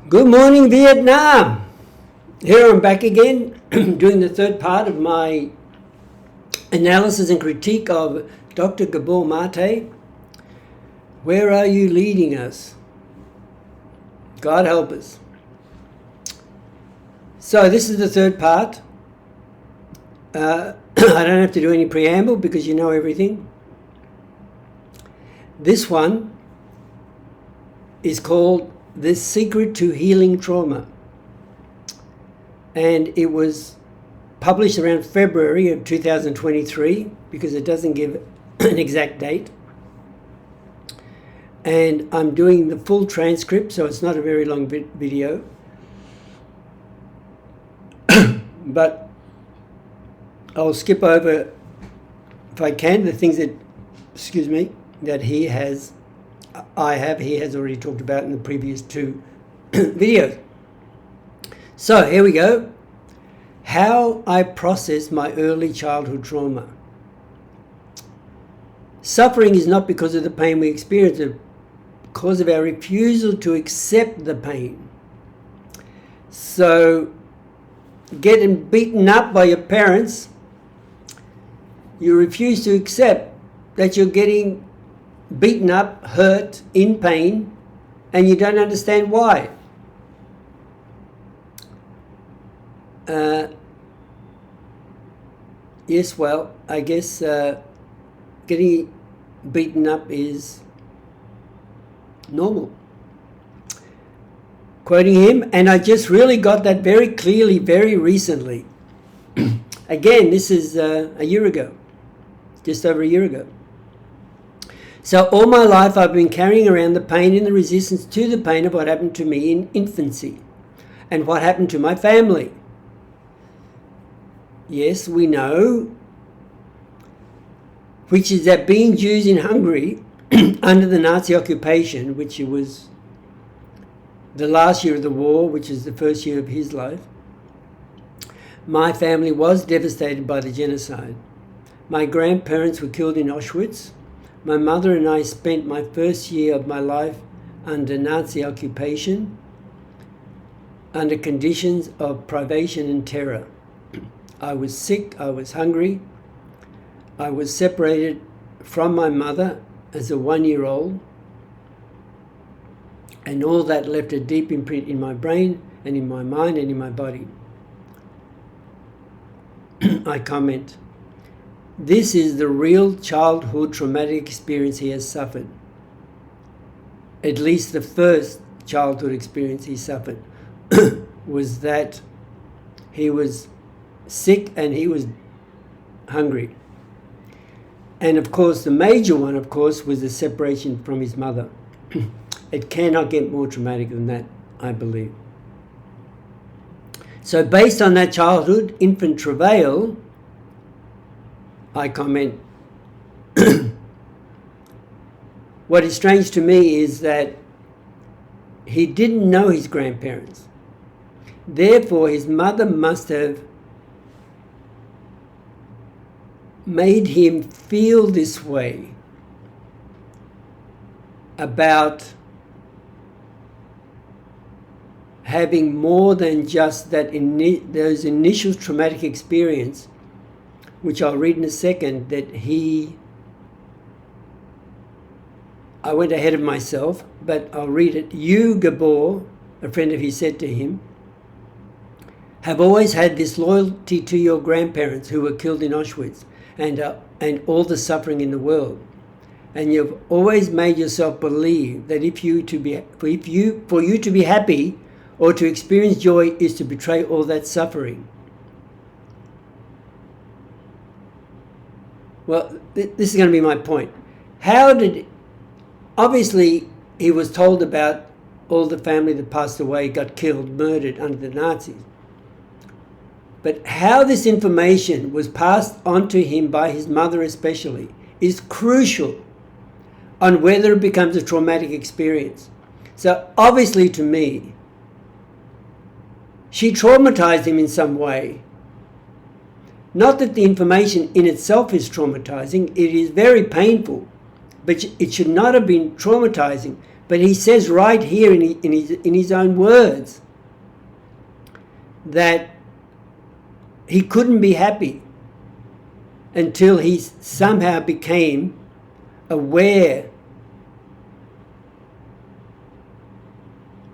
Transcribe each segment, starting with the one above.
Good morning, Vietnam. Here I'm back again doing the third part of my analysis and critique of Dr. Gabor Maté. Where are you leading us? God help us. So this is the third part. I don't have to do any preamble because you know everything. This one is called The Secret to Healing Trauma. And it was published around February of 2023 because it doesn't give an exact date. And I'm doing the full transcript, so it's not a very long video. But I'll skip over, if I can, the things that, that he has already talked about in the previous two videos. So here we go. How I process my early childhood trauma. Suffering is not because of the pain we experience, it's because of our refusal to accept the pain. So getting beaten up by your parents, you refuse to accept that you're getting beaten up, hurt, in pain, and you don't understand why. Yes, well, I guess getting beaten up is normal. Quoting him, and I just really got that very clearly very recently. Again, this is a year ago, just over a year ago. So all my life I've been carrying around the pain and the resistance to the pain of what happened to me in infancy and what happened to my family. Yes, we know, which is that being Jews in Hungary under the Nazi occupation, which it was the last year of the war, which is the first year of his life, my family was devastated by the genocide. My grandparents were killed in Auschwitz. My mother and I spent my first year of my life under Nazi occupation, under conditions of privation and terror. I was sick, I was hungry, I was separated from my mother as a 1-year-old, and all that left a deep imprint in my brain and in my mind and in my body. I comment, this is the real childhood traumatic experience he has suffered. At least the first childhood experience he suffered was that he was sick and he was hungry. And of course, the major one, of course, was the separation from his mother. It cannot get more traumatic than that, I believe. So based on that childhood, infant travail, I comment, what is strange to me is that he didn't know his grandparents. Therefore, his mother must have made him feel this way about having more than just that those initial traumatic experience, which I'll read in a second, that I went ahead of myself, but I'll read it. You, Gabor, a friend of his said to him, have always had this loyalty to your grandparents who were killed in Auschwitz and all the suffering in the world. And you've always made yourself believe that for you to be happy or to experience joy is to betray all that suffering. Well, this is going to be my point. Obviously, he was told about all the family that passed away, got killed, murdered under the Nazis. But how this information was passed on to him by his mother especially is crucial on whether it becomes a traumatic experience. So obviously to me, she traumatized him in some way. Not that the information in itself is traumatizing, it is very painful, but it should not have been traumatizing But he says right here in his own words that he couldn't be happy until he somehow became aware,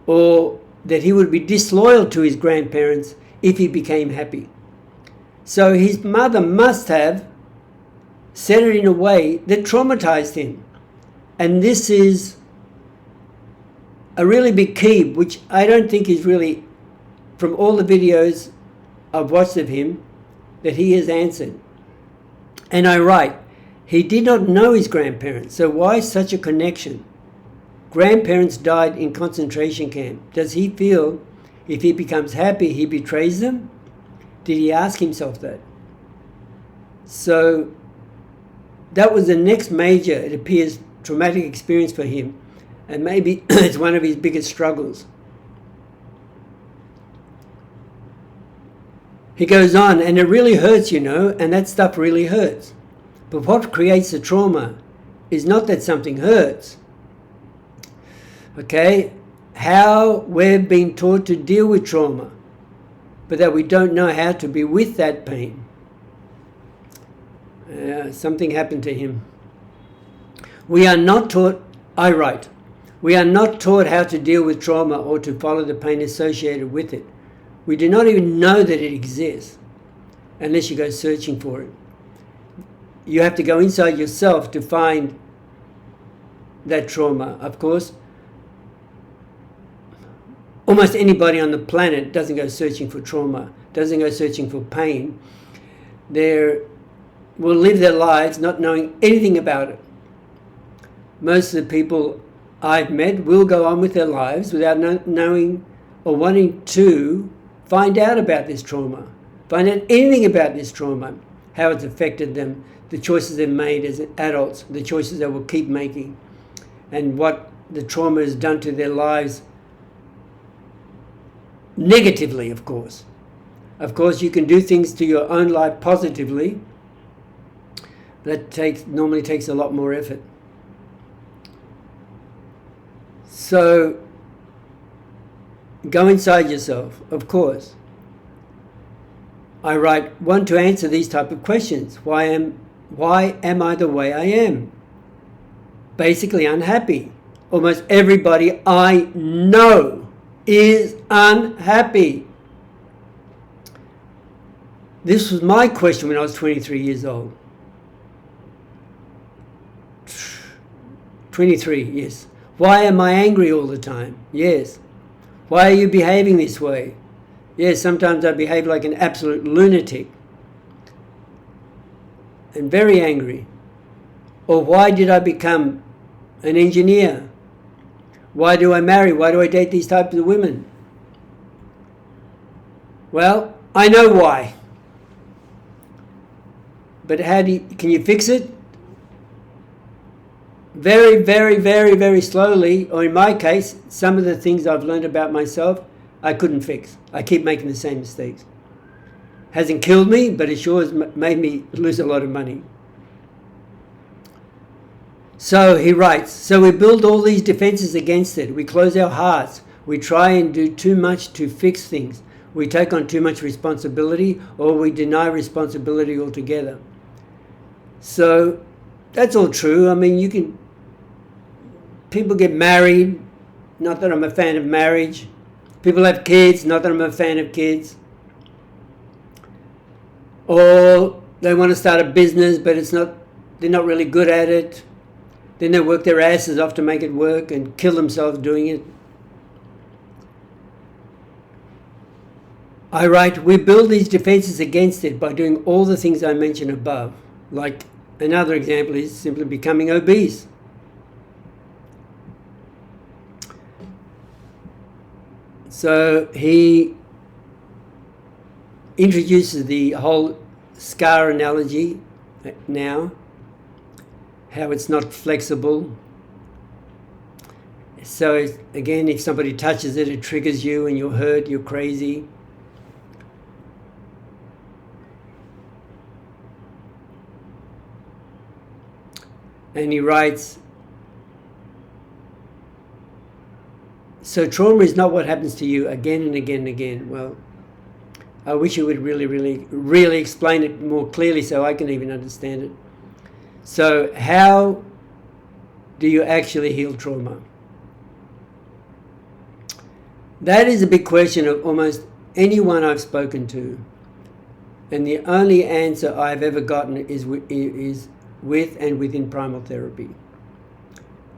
or that he would be disloyal to his grandparents if he became happy. So his mother must have said it in a way that traumatized him. And this is a really big key, which I don't think is really, from all the videos I've watched of him, that he has answered. And I write, he did not know his grandparents, so why such a connection? Grandparents died in concentration camp. Does he feel if he becomes happy, he betrays them? Did he ask himself that? So that was the next major, it appears, traumatic experience for him. And maybe it's one of his biggest struggles. He goes on, and it really hurts, you know, and that stuff really hurts. But what creates the trauma is not that something hurts. Okay? How we've been taught to deal with trauma, but that we don't know how to be with that pain. Something happened to him. We are not taught, I write, we are not taught how to deal with trauma or to follow the pain associated with it. We do not even know that it exists unless you go searching for it. You have to go inside yourself to find that trauma. Of course, almost anybody on the planet doesn't go searching for trauma, doesn't go searching for pain. They will live their lives not knowing anything about it. Most of the people I've met will go on with their lives without knowing or wanting to find out about this trauma, find out anything about this trauma, how it's affected them, the choices they've made as adults, the choices they will keep making, and what the trauma has done to their lives negatively, of course. Of course, you can do things to your own life positively. That normally takes a lot more effort. So, go inside yourself, of course. I write, want to answer these type of questions. Why am I the way I am? Basically unhappy. Almost everybody I know is unhappy. This was my question when I was 23 years old. 23, yes. Why am I angry all the time? Yes. Why are you behaving this way? Yes, sometimes I behave like an absolute lunatic and very angry. Or why did I become an engineer? Why do I marry? Why do I date these types of women? Well, I know why. But can you fix it? Very, very, very, very slowly, or in my case, some of the things I've learned about myself, I couldn't fix. I keep making the same mistakes. Hasn't killed me, but it sure has made me lose a lot of money. So he writes, so we build all these defenses against it. We close our hearts. We try and do too much to fix things. We take on too much responsibility, or we deny responsibility altogether. So that's all true. I mean, people get married, not that I'm a fan of marriage. People have kids, not that I'm a fan of kids. Or they want to start a business, but they're not really good at it. Then they work their asses off to make it work and kill themselves doing it. I write, we build these defenses against it by doing all the things I mentioned above. Like another example is simply becoming obese. So he introduces the whole scar analogy now, how it's not flexible. So again, if somebody touches it, it triggers you and you're hurt, you're crazy. And he writes, So trauma is not what happens to you again and again and again. Well, I wish you would really explain it more clearly so I can even understand it. So how do you actually heal trauma? That is a big question of almost anyone I've spoken to. And the only answer I've ever gotten is with and within primal therapy.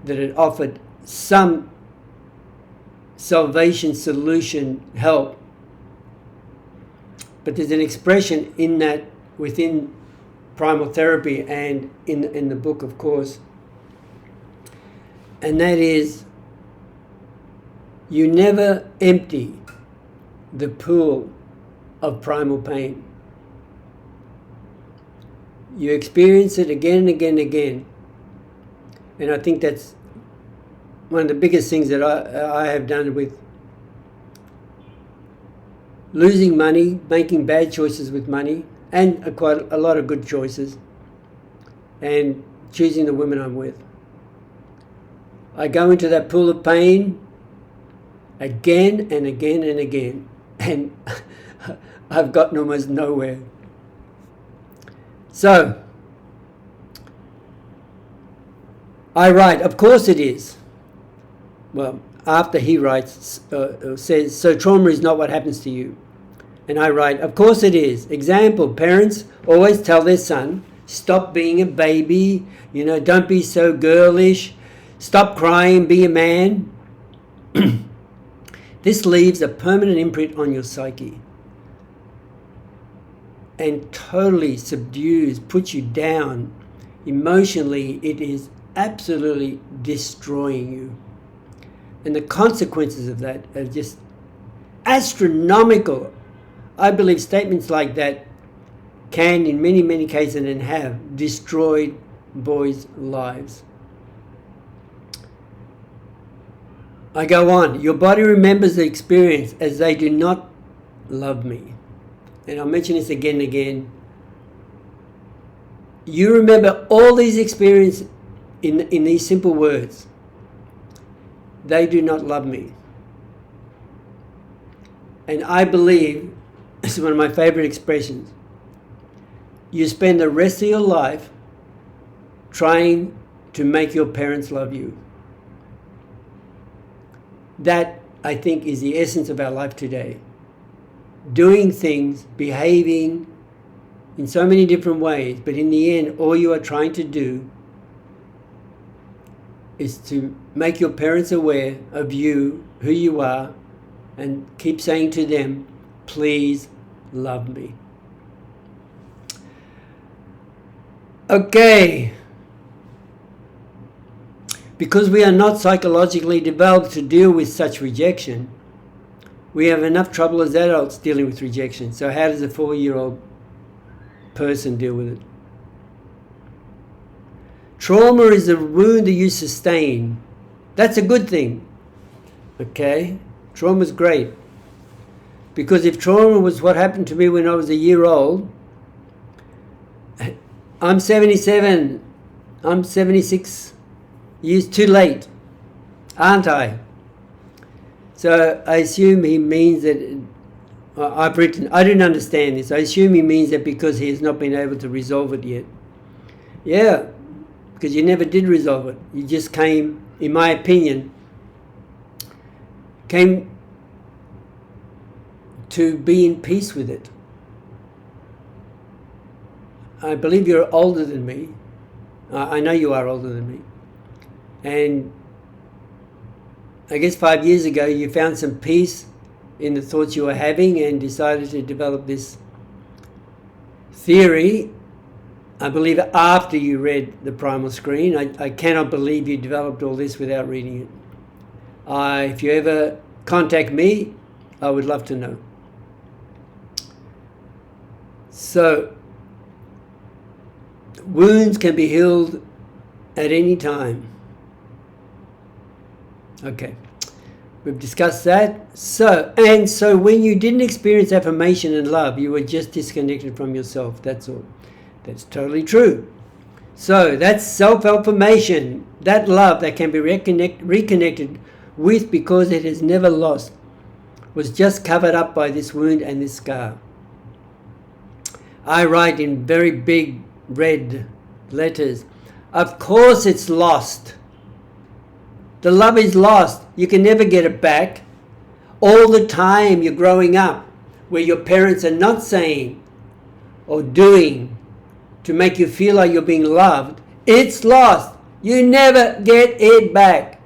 That it offered some salvation solution help. But there's an expression in that within primal therapy and in the book, of course. And that is, you never empty the pool of primal pain. You experience it again and again and again. And I think that's one of the biggest things that I have done with losing money, making bad choices with money, and quite a lot of good choices, and choosing the women I'm with. I go into that pool of pain again and again and again, and I've gotten almost nowhere. So, I write, of course it is. Well, after he writes, says, so trauma is not what happens to you. And I write, of course it is. Example, parents always tell their son, stop being a baby, don't be so girlish, stop crying, be a man. This leaves a permanent imprint on your psyche and totally subdues, puts you down. Emotionally, it is absolutely destroying you. And the consequences of that are just astronomical. I believe statements like that can, in many, many cases, and have destroyed boys' lives. I go on. Your body remembers the experience as they do not love me. And I'll mention this again and again. You remember all these experiences in these simple words. They do not love me. And I believe, this is one of my favorite expressions, you spend the rest of your life trying to make your parents love you. That, I think, is the essence of our life today. Doing things, behaving in so many different ways, but in the end, all you are trying to do is to make your parents aware of you, who you are, and keep saying to them, please love me. Okay. Because we are not psychologically developed to deal with such rejection, we have enough trouble as adults dealing with rejection. So how does a 4-year-old person deal with it? Trauma is a wound that you sustain. That's a good thing. Okay? Trauma is great. Because if trauma was what happened to me when I was a year old, I'm 77. I'm 76 years too late, aren't I? So I assume he means that, I didn't understand this. I assume he means that because he has not been able to resolve it yet. Yeah, because you never did resolve it. You just came, in my opinion, came to be in peace with it. I believe you're older than me. I know you are older than me. And I guess 5 years ago you found some peace in the thoughts you were having and decided to develop this theory. I believe after you read the Primal Scream. I cannot believe you developed all this without reading it. If you ever contact me, I would love to know. So, wounds can be healed at any time. Okay, we've discussed that. So when you didn't experience affirmation and love, you were just disconnected from yourself. That's all. That's totally true. So that's self-affirmation. That love that can be reconnected with because it has never lost, was just covered up by this wound and this scar. I write in very big red letters, of course it's lost. The love is lost. You can never get it back. All the time you're growing up, where your parents are not saying or doing to make you feel like you're being loved, it's lost. You never get it back.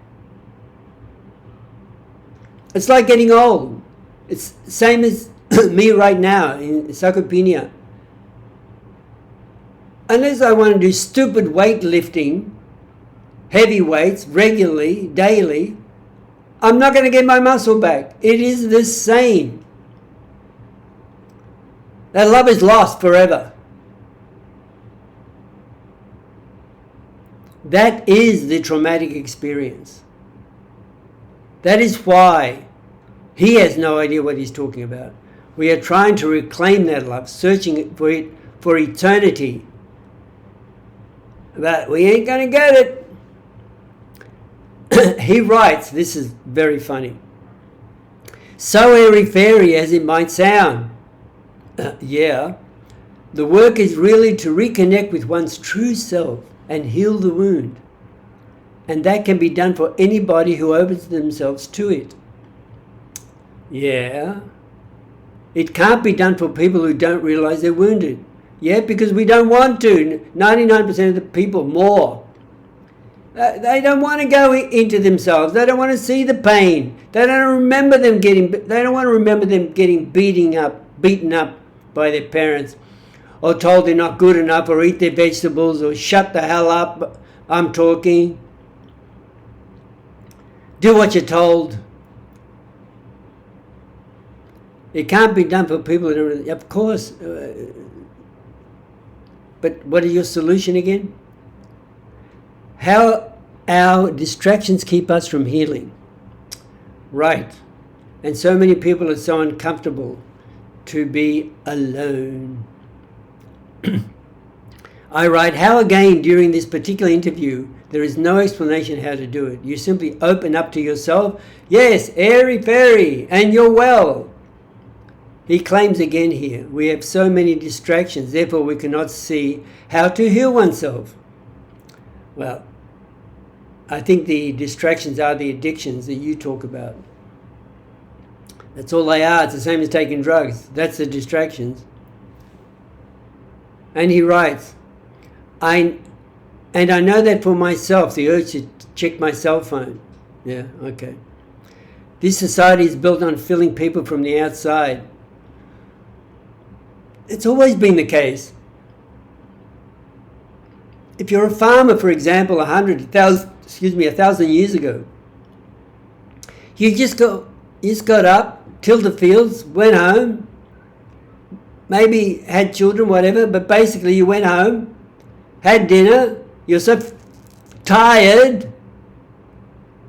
It's like getting old. It's same as me right now in sarcopenia. Unless I want to do stupid weightlifting, heavy weights, regularly, daily, I'm not going to get my muscle back. It is the same. That love is lost forever. That is the traumatic experience. That is why he has no idea what he's talking about. We are trying to reclaim that love, searching for it for eternity. But we ain't going to get it. He writes, this is very funny. So airy-fairy as it might sound, yeah, the work is really to reconnect with one's true self and heal the wound. And that can be done for anybody who opens themselves to it. Yeah. It can't be done for people who don't realize they're wounded. Yeah, because we don't want to. 99% of the people, more. They don't want to go into themselves. They don't want to see the pain. They don't remember them getting. They don't want to remember them getting beaten up by their parents, or told they're not good enough, or eat their vegetables, or shut the hell up. I'm talking. Do what you're told. It can't be done for people who don't. Of course. But what is your solution again? How our distractions keep us from healing. Right. And so many people are so uncomfortable to be alone. I write, how again during this particular interview, there is no explanation how to do it. You simply open up to yourself. Yes, airy-fairy, and you're well. He claims again here, we have so many distractions, therefore we cannot see how to heal oneself. Well, I think the distractions are the addictions that you talk about. That's all they are. It's the same as taking drugs. That's the distractions. And he writes, I know that for myself, the urge to check my cell phone. Yeah, okay. This society is built on filling people from the outside. It's always been the case. If you're a farmer, for example, 1,000 years ago, you just got up, tilled the fields, went home, maybe had children, whatever, but basically you went home, had dinner, you're so tired,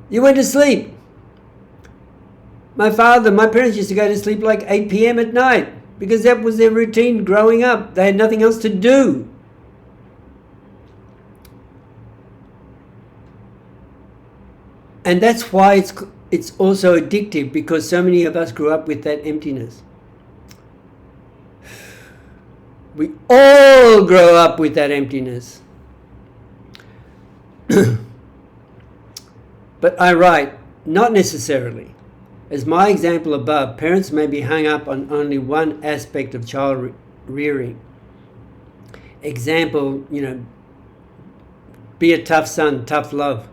you went to sleep. My parents used to go to sleep like 8 p.m. at night because that was their routine growing up. They had nothing else to do. And that's why it's also addictive, because so many of us grew up with that emptiness. We all grow up with that emptiness. But I write, not necessarily. As my example above, parents may be hung up on only one aspect of child rearing. Example, be a tough son, tough love.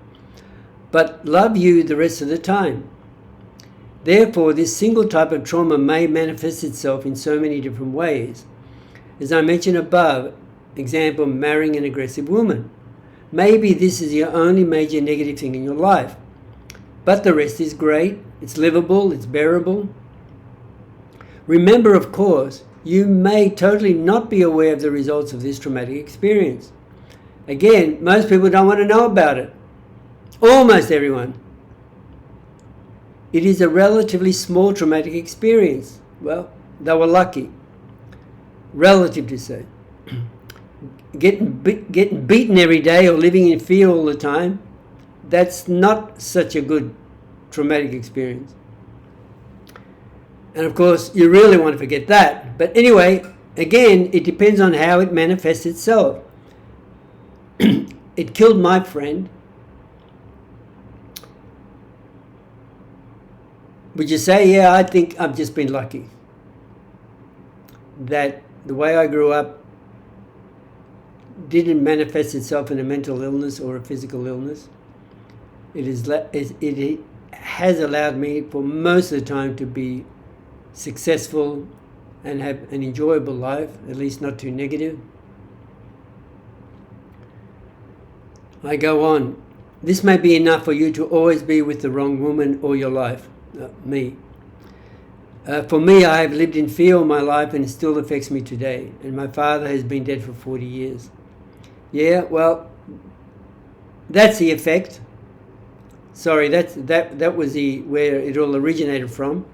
But love you the rest of the time. Therefore, this single type of trauma may manifest itself in so many different ways. As I mentioned above, example, marrying an aggressive woman. Maybe this is your only major negative thing in your life. But the rest is great, it's livable, it's bearable. Remember, of course, you may totally not be aware of the results of this traumatic experience. Again, most people don't want to know about it. Almost everyone. It is a relatively small traumatic experience. Well, they were lucky. Relative to say. Getting beaten every day or living in fear all the time, that's not such a good traumatic experience. And of course, you really want to forget that. But anyway, again, it depends on how it manifests itself. It killed my friend. Would you say, yeah, I think I've just been lucky that the way I grew up didn't manifest itself in a mental illness or a physical illness. It has allowed me for most of the time to be successful and have an enjoyable life, at least not too negative. I go on. This may be enough for you to always be with the wrong woman all your life. Me. For me, I have lived in fear all my life and it still affects me today. And my father has been dead for 40 years. Yeah, well, that's the effect. Sorry, that was where it all originated from.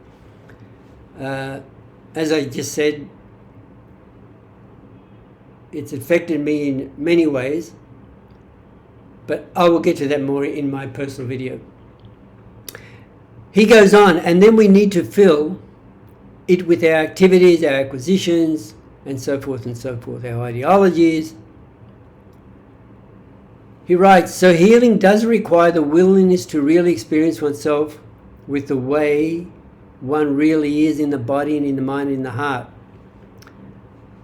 As I just said, it's affected me in many ways, but I will get to that more in my personal video. He goes on, and then we need to fill it with our activities, our acquisitions, and so forth, our ideologies. He writes, so healing does require the willingness to really experience oneself with the way one really is in the body and in the mind and in the heart.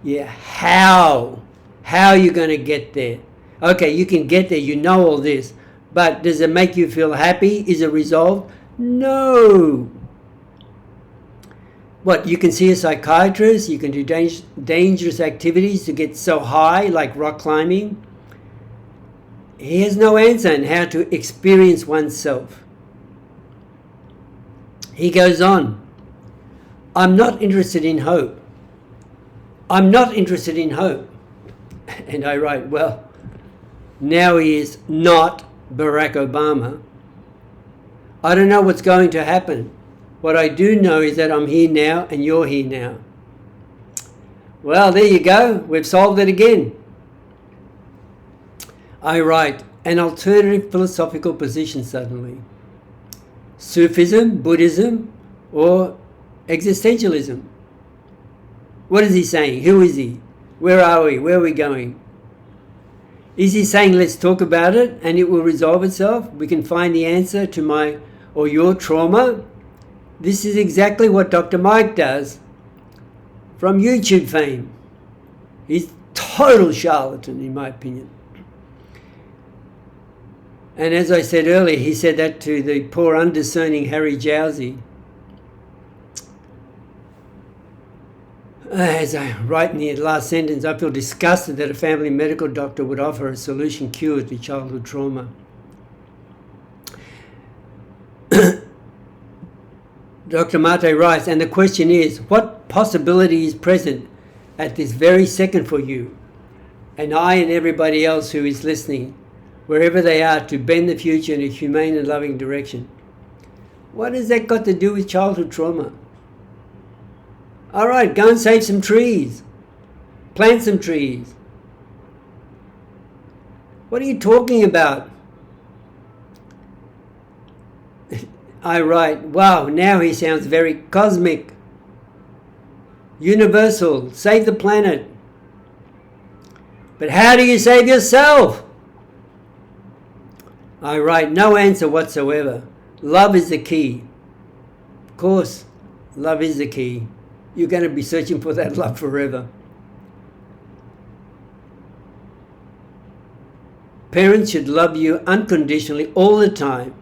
Yeah, how? How are you going to get there? Okay, you can get there, you know all this, but does it make you feel happy? Is it resolved? No. What, you can see a psychiatrist, you can do dangerous activities to get so high, like rock climbing. He has no answer on how to experience oneself. He goes on, I'm not interested in hope. I'm not interested in hope. And I write, well, now he is not Barack Obama. I don't know what's going to happen. What I do know is that I'm here now and you're here now. Well, there you go. We've solved it again. I write, an alternative philosophical position suddenly. Sufism, Buddhism, or existentialism? What is he saying? Who is he? Where are we? Where are we going? Is he saying let's talk about it and it will resolve itself? We can find the answer to my or your trauma? This is exactly what Dr.Mate does from YouTube fame. He's total charlatan in my opinion. And as I said earlier, he said that to the poor undiscerning Harry Jowsey. As I write in the last sentence, I feel disgusted that a family medical doctor would offer a solution cure to childhood trauma. Dr. Mate writes, and the question is, what possibility is present at this very second for you, and I and everybody else who is listening, wherever they are, to bend the future in a humane and loving direction? What has that got to do with childhood trauma? All right, go and save some trees. Plant some trees. What are you talking about? I write, wow, now he sounds very cosmic. Universal, save the planet. But how do you save yourself? I write, no answer whatsoever. Love is the key. Of course, love is the key. You're going to be searching for that love forever. Parents should love you unconditionally all the time,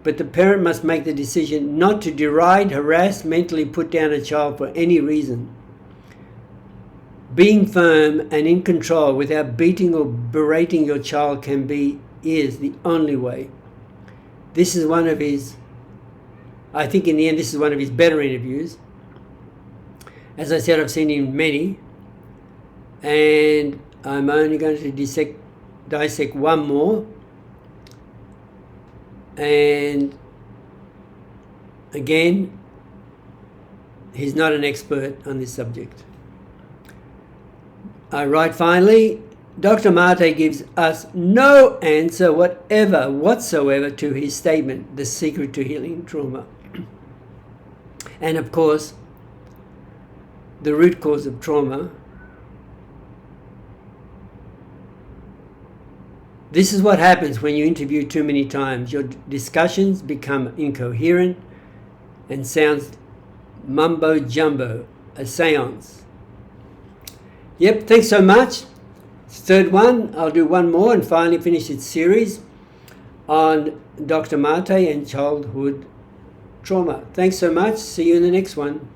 but the parent must make the decision not to deride, harass, mentally put down a child for any reason. Being firm and in control without beating or berating your child is the only way. This is one of his, I think in the end, this is one of his better interviews. As I said, I've seen him many, and I'm only going to dissect one more. And again, he's not an expert on this subject. I write finally, Dr. Mate gives us no answer whatsoever to his statement, the secret to healing trauma. And of course, the root cause of trauma. This is what happens when you interview too many times. Your discussions become incoherent and sounds mumbo jumbo, a seance. Yep, thanks so much. Third one, I'll do one more and finally finish its series on Dr. Mate and childhood trauma. Thanks so much. See you in the next one.